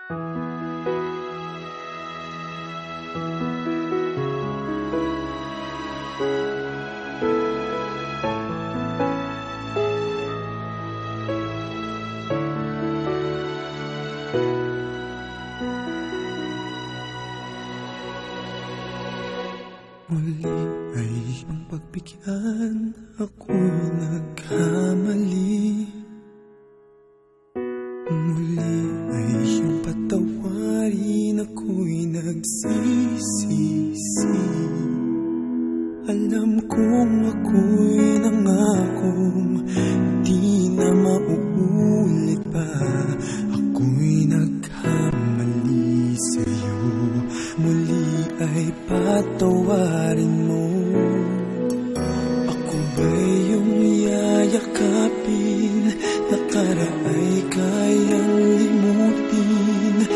Muli ay iyong pagbigyan, ako'y nagkamali. Muli ay iyong patawarin, ako'y nagsisisi. Alam kong ako'y nangakong di na mauulit pa. Ako'y nagkamali sa'yo, muli ay patawarin mo. Ako ba'y iyong yayakapin, nakaraay kayang limutin.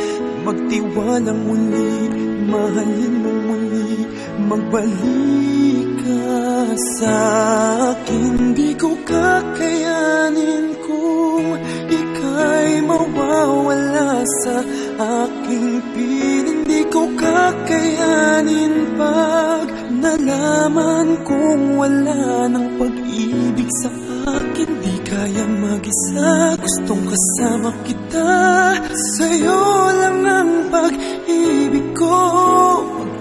Magtiwalang muli, mahalin mo muli, magbalik ka sa'kin. Di ko kakayanin kung ika'y mawawala sa aking piling. Di ko kakayanin pag nalaman kong wala ng pag-ibig sa akin. Di kayang mag-isa, gustong kasama kita. Sa'yo lang ang pag-ibig ko.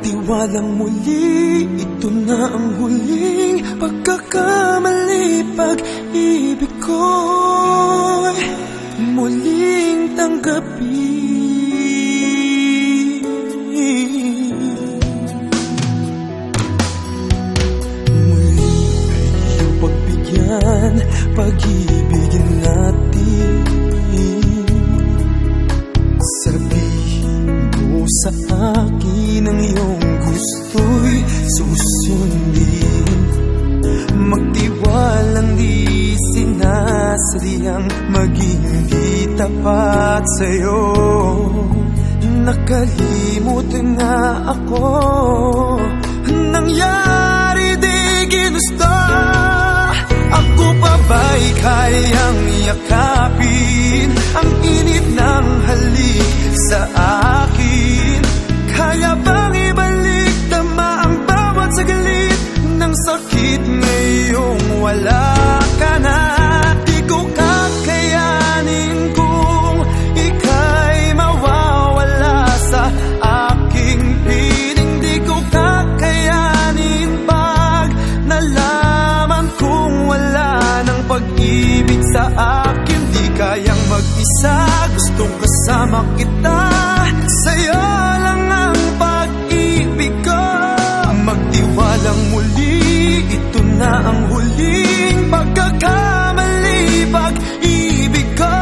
Magtiwalang muli, ito na ang huling pagkakamali. Pag-ibig ko'y muling tanggapin. Muli ay iyong pagbigyan, pag-ibigin natin. Sabihin mo sa akin ang iyong gusto'y susundin. Magtiwalang di sinasadyang maging di tapat sa'yo. Nakalimutan na ako, nangyari di ginusto. Ako pa ba'y kayang yakapin ang init ng halik sa akin? Kaya bang ibalik tama ang bawat saglit ng sakit ngayong wala ka na? Di ko kakayanin kung ika'y mawawala sa aking piling. Di ko kakayanin pag nalaman kong wala ng pag-ibig sa akin. Di kayang mag-isa, gustong kasama kita. Sa'yo lang ang pag-ibig ko. Magtiwalang muli, ito na ang huling pagkakamali. Pag-ibig ko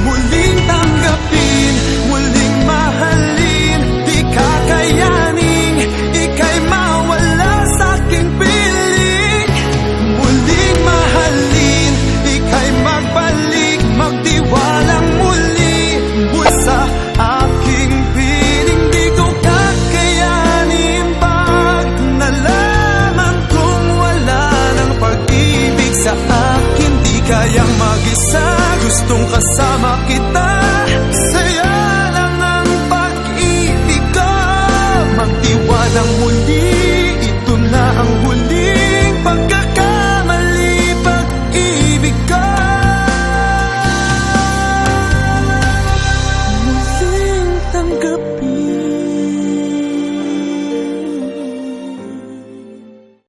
muling tanggapin, muling mahalin. Di kakayaning ika'y mawala sa aking piling. Muling mahalin, ika'y magbalik, magtiwalang muli sa aking piling. Di ko kakayanin pag nalaman kong wala ng pag-ibig sa akin. Di kayang mag-isa, gustong kasama kita.